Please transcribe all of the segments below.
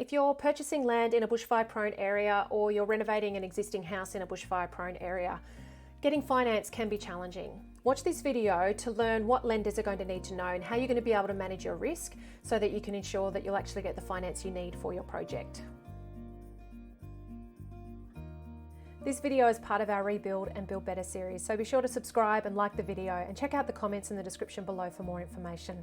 If you're purchasing land in a bushfire prone area or you're renovating an existing house in a bushfire prone area, getting finance can be challenging. Watch this video to learn what lenders are going to need to know and how you're going to be able to manage your risk so that you can ensure that you'll actually get the finance you need for your project. This video is part of our Rebuild and Build Better series, so be sure to subscribe and like the video and check out the comments in the description below for more information.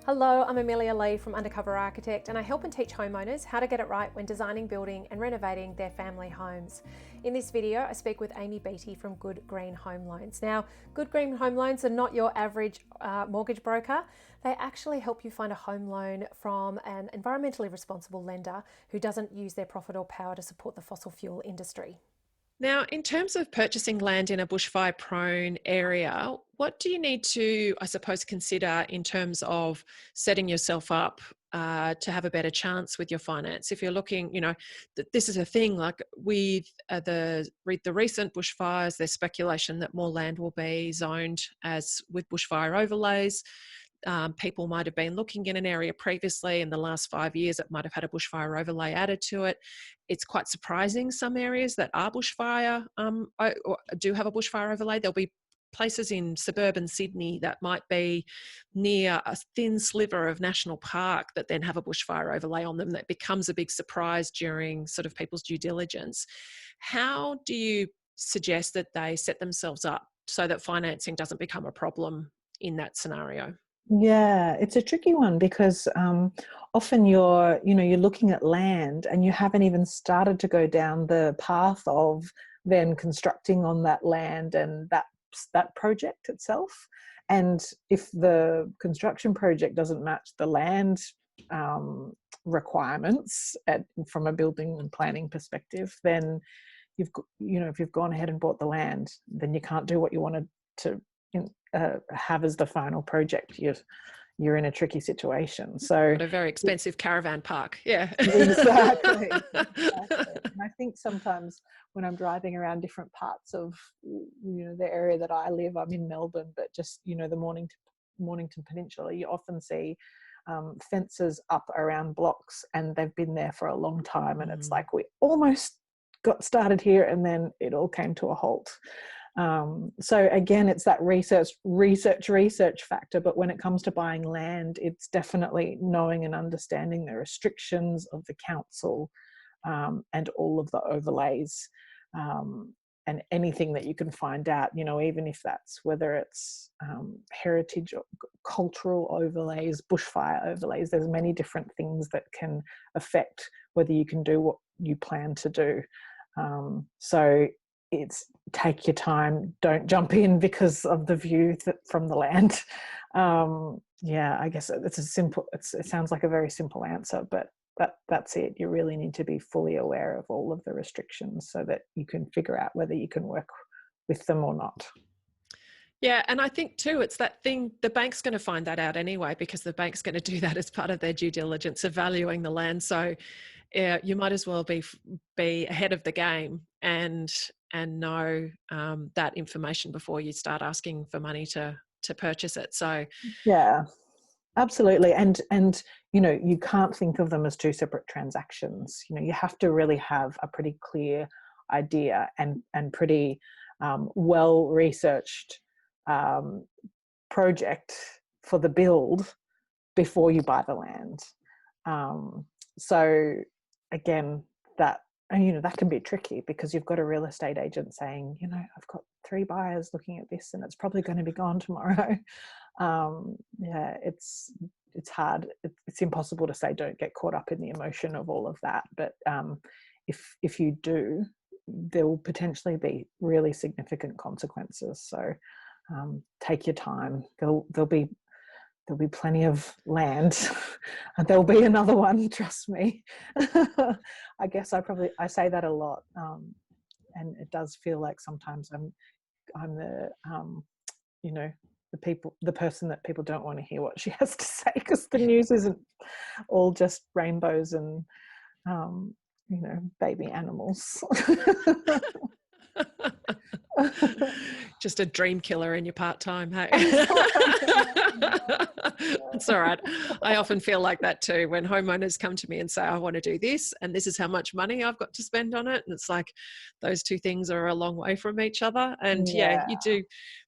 Hello, I'm Amelia Lee from Undercover Architect, and I help and teach homeowners how to get it right when designing, building and renovating their family homes. In this video, I speak with Amy Beattie from Good Green Home Loans. Now, Good Green Home Loans are not your average mortgage broker. They actually help you find a home loan from an environmentally responsible lender who doesn't use their profit or power to support the fossil fuel industry. Now, in terms of purchasing land in a bushfire prone area, what do you need to, I suppose, consider in terms of setting yourself up to have a better chance with your finance? If you're looking, this is a thing, like with the recent bushfires, there's speculation that more land will be zoned as with bushfire overlays. People might have been looking in an area previously in the last 5 years, it might have had a bushfire overlay added to it. It's quite surprising, some areas that are bushfire or do have a bushfire overlay. There'll be places in suburban Sydney that might be near a thin sliver of national park that then have a bushfire overlay on them that becomes a big surprise during sort of people's due diligence. How do you suggest that they set themselves up so that financing doesn't become a problem in that scenario? Yeah, it's a tricky one because often you're looking at land and you haven't even started to go down the path of then constructing on that land and that project itself. And if the construction project doesn't match the land requirements from a building and planning perspective, then if you've gone ahead and bought the land, then you can't do what you wanted to have as the final project. You're in a tricky situation. So a very expensive caravan park. Yeah. Exactly. And I think sometimes when I'm driving around different parts of the area that I live, I'm in Melbourne, but just the Mornington Peninsula, you often see fences up around blocks and they've been there for a long time, and it's like we almost got started here and then it all came to a halt. So again, it's that research factor. But when it comes to buying land, it's definitely knowing and understanding the restrictions of the council and all of the overlays and anything that you can find out, even if that's whether it's heritage or cultural overlays, bushfire overlays. There's many different things that can affect whether you can do what you plan to do. So it's take your time, don't jump in because of the view from the land. I guess it sounds like a very simple answer, but that's it. You really need to be fully aware of all of the restrictions so that you can figure out whether you can work with them or not. Yeah, and I think too, it's that thing, the bank's going to find that out anyway, because the bank's going to do that as part of their due diligence of valuing the land. So you might as well be ahead of the game and know that information before you start asking for money to purchase it. So yeah, absolutely. And you can't think of them as two separate transactions. You have to really have a pretty clear idea and pretty well researched project for the build before you buy the land. So again, that can be tricky because you've got a real estate agent saying, I've got 3 buyers looking at this and it's probably going to be gone tomorrow. It's hard. It's impossible to say don't get caught up in the emotion of all of that. But if you do, there will potentially be really significant consequences. So take your time. There'll be plenty of land and there'll be another one, trust me. I guess I say that a lot, and it does feel like sometimes I'm the person that people don't want to hear what she has to say, because the news isn't all just rainbows and baby animals. Just a dream killer in your part-time, hey? I It's all right. I often feel like that too when homeowners come to me and say, I want to do this, and this is how much money I've got to spend on it. And it's like those two things are a long way from each other. And yeah, Yeah. you do.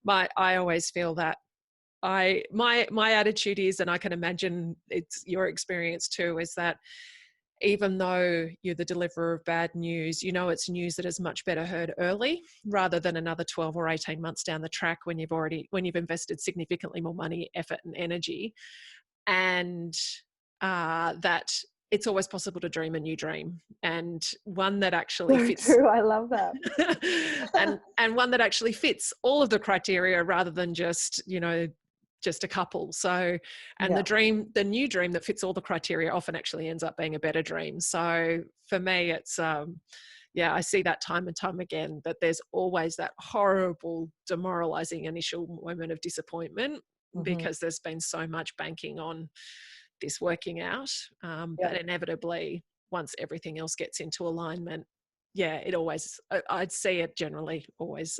I always feel that my attitude is, and I can imagine it's your experience too, is that even though you're the deliverer of bad news, you know it's news that is much better heard early rather than another 12 or 18 months down the track when you've invested significantly more money, effort and energy. And that it's always possible to dream a new dream, and one that actually So fits true. I love that. and one that actually fits all of the criteria rather than just just a couple. So, and Yeah. the new dream that fits all the criteria often actually ends up being a better dream. So for me, it's, yeah, I see that time and time again, that there's always that horrible, demoralizing initial moment of disappointment Mm-hmm. because there's been so much banking on this working out. Yeah. But inevitably, once everything else gets into alignment, yeah, it always, I'd see it generally always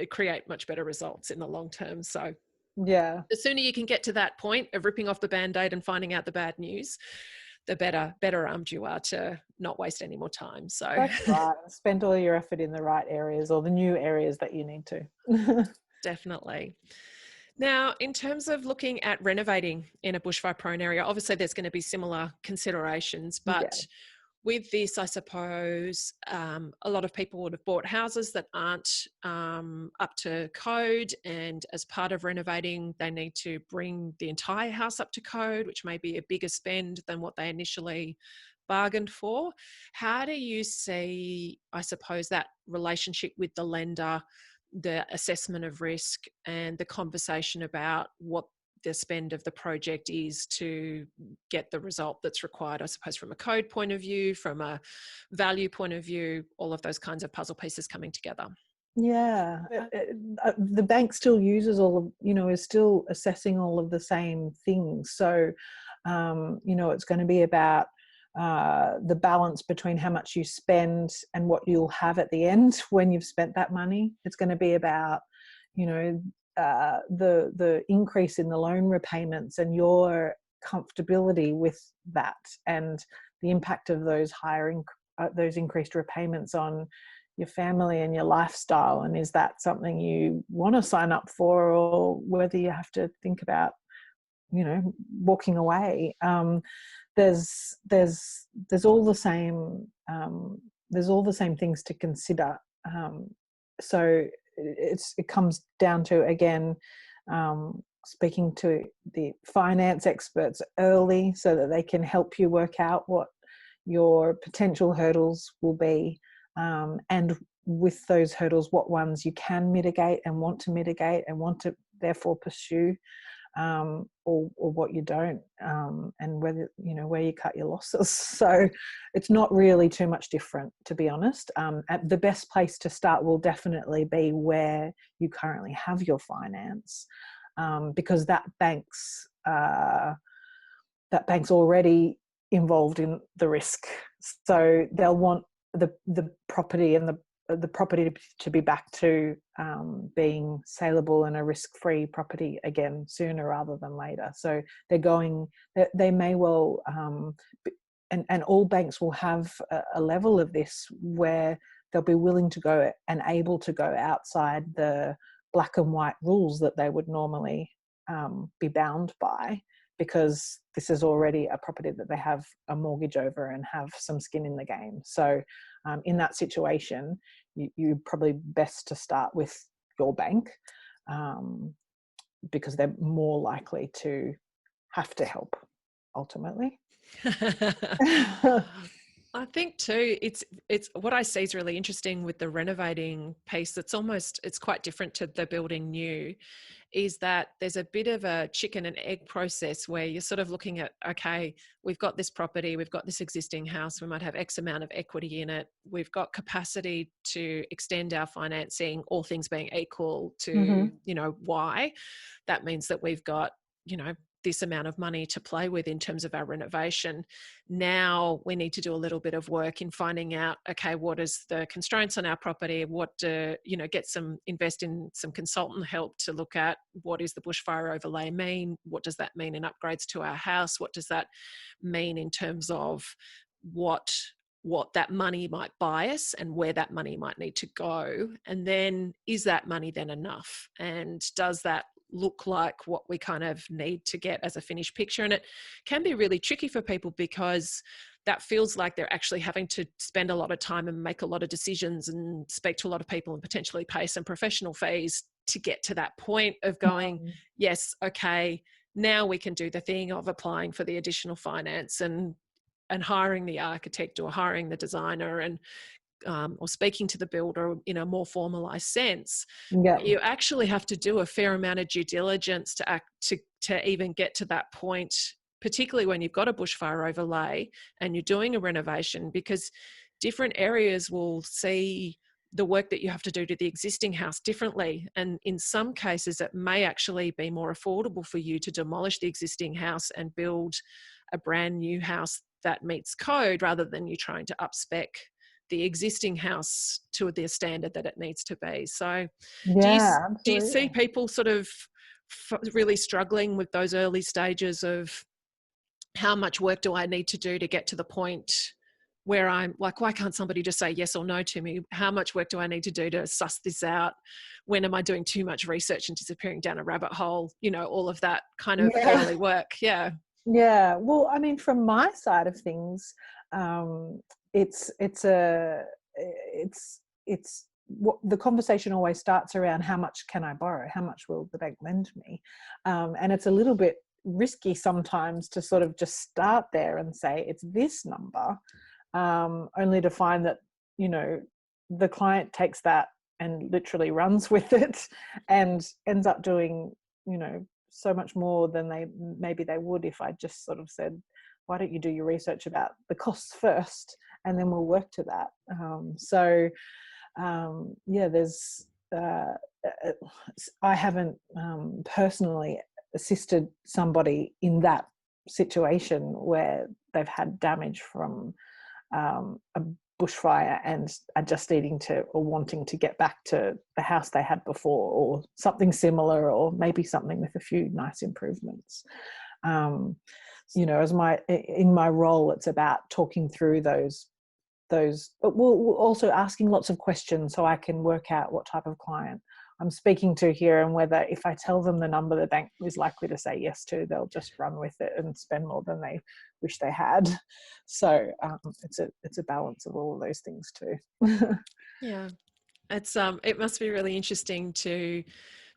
create much better results in the long term. So Yeah. the sooner you can get to that point of ripping off the band-aid and finding out the bad news, the better armed you are to not waste any more time. So That's right. Spend all your effort in the right areas or the new areas that you need to. definitely. Now, in terms of looking at renovating in a bushfire prone area, obviously there's going to be similar considerations, but Yeah. with this, I suppose a lot of people would have bought houses that aren't up to code, and as part of renovating, they need to bring the entire house up to code, which may be a bigger spend than what they initially bargained for. How do you see, I suppose, that relationship with the lender, the assessment of risk, and the conversation about what the spend of the project is to get the result that's required, I suppose, from a code point of view, from a value point of view, all of those kinds of puzzle pieces coming together? Yeah. The bank still uses all of, is still assessing all of the same things. So, it's going to be about the balance between how much you spend and what you'll have at the end when you've spent that money. It's going to be about, the increase in the loan repayments and your comfortability with that, and the impact of those those increased repayments on your family and your lifestyle. And is that something you want to sign up for, or whether you have to think about, walking away? There's all the same things to consider. So it comes down to, again, speaking to the finance experts early so that they can help you work out what your potential hurdles will be, and with those hurdles, what ones you can mitigate and want to therefore pursue, or what you don't, and whether where you cut your losses. So it's not really too much different, to be honest. The best place to start will definitely be where you currently have your finance, because that bank's already involved in the risk, so they'll want the property and the property to be back to being saleable and a risk-free property again sooner rather than later. So they may well, and all banks will have a level of this where they'll be willing to go and able to go outside the black and white rules that they would normally be bound by, because this is already a property that they have a mortgage over and have some skin in the game. So in that situation, you're probably best to start with your bank, because they're more likely to have to help ultimately. I think too, it's what I see is really interesting with the renovating piece. It's quite different to the building new, is that there's a bit of a chicken and egg process where you're sort of looking at, okay, we've got this property, we've got this existing house, we might have X amount of equity in it, we've got capacity to extend our financing, all things being equal to, Y. That means that we've got, this amount of money to play with in terms of our renovation. Now we need to do a little bit of work in finding out, okay, what is the constraints on our property? What invest in some consultant help to look at what is the bushfire overlay mean? What does that mean in upgrades to our house? What does that mean in terms of what that money might buy us and where that money might need to go? And then is that money then enough? And does that look like what we kind of need to get as a finished picture? And it can be really tricky for people because that feels like they're actually having to spend a lot of time and make a lot of decisions and speak to a lot of people and potentially pay some professional fees to get to that point of going, yes, okay, now we can do the thing of applying for the additional finance and hiring the architect or hiring the designer and or speaking to the builder in a more formalized sense. Yeah. You actually have to do a fair amount of due diligence to even get to that point, particularly when you've got a bushfire overlay and you're doing a renovation, because different areas will see the work that you have to do to the existing house differently. And in some cases, it may actually be more affordable for you to demolish the existing house and build a brand new house that meets code rather than you trying to upspec the existing house to the standard that it needs to be. So do you see people sort of really struggling with those early stages of how much work do I need to do to get to the point where I'm like, why can't somebody just say yes or no to me? How much work do I need to do to suss this out? When am I doing too much research and disappearing down a rabbit hole? All of that kind of early work. Yeah. Yeah. Well, I mean, from my side of things, it's what the conversation always starts around: how much can I borrow? How much will the bank lend me? And it's a little bit risky sometimes to sort of just start there and say it's this number, only to find that the client takes that and literally runs with it and ends up doing so much more than maybe they would if I just sort of said, why don't you do your research about the costs first and then we'll work to that. There's I haven't personally assisted somebody in that situation where they've had damage from a bushfire and are just needing to or wanting to get back to the house they had before, or something similar, or maybe something with a few nice improvements. As in my role, it's about talking through those, but we're also asking lots of questions so I can work out what type of client I'm speaking to here, and whether if I tell them the number the bank is likely to say yes to, they'll just run with it and spend more than they wish they had. So it's a balance of all of those things too. Yeah, it must be really interesting to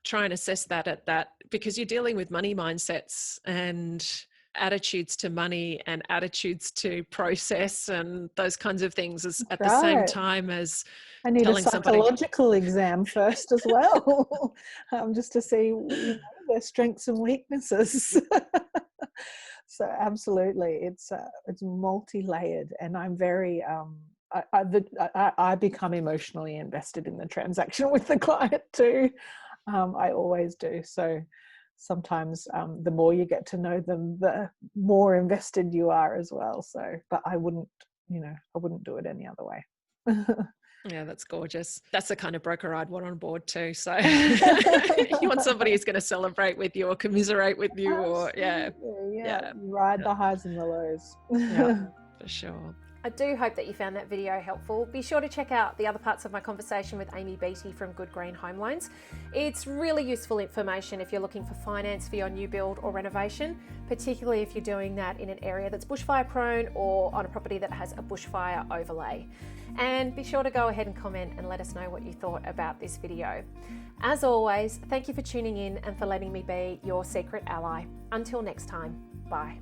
try and assess that because you're dealing with money mindsets and attitudes to money and attitudes to process and those kinds of things at the same time as I need telling a psychological exam first as well, just to see their strengths and weaknesses. So absolutely, it's multi-layered, and I'm very I become emotionally invested in the transaction with the client too. I always do. So sometimes the more you get to know them, the more invested you are as well. So, but I wouldn't do it any other way. Yeah, that's gorgeous. That's the kind of broker I'd want on board too. So you want somebody who's going to celebrate with you or commiserate with you. Absolutely, or ride the highs and the lows. Yeah, for sure. I do hope that you found that video helpful. Be sure to check out the other parts of my conversation with Amy Beattie from Good Green Home Loans. It's really useful information if you're looking for finance for your new build or renovation, particularly if you're doing that in an area that's bushfire prone or on a property that has a bushfire overlay. And be sure to go ahead and comment and let us know what you thought about this video. As always, thank you for tuning in and for letting me be your secret ally. Until next time, bye.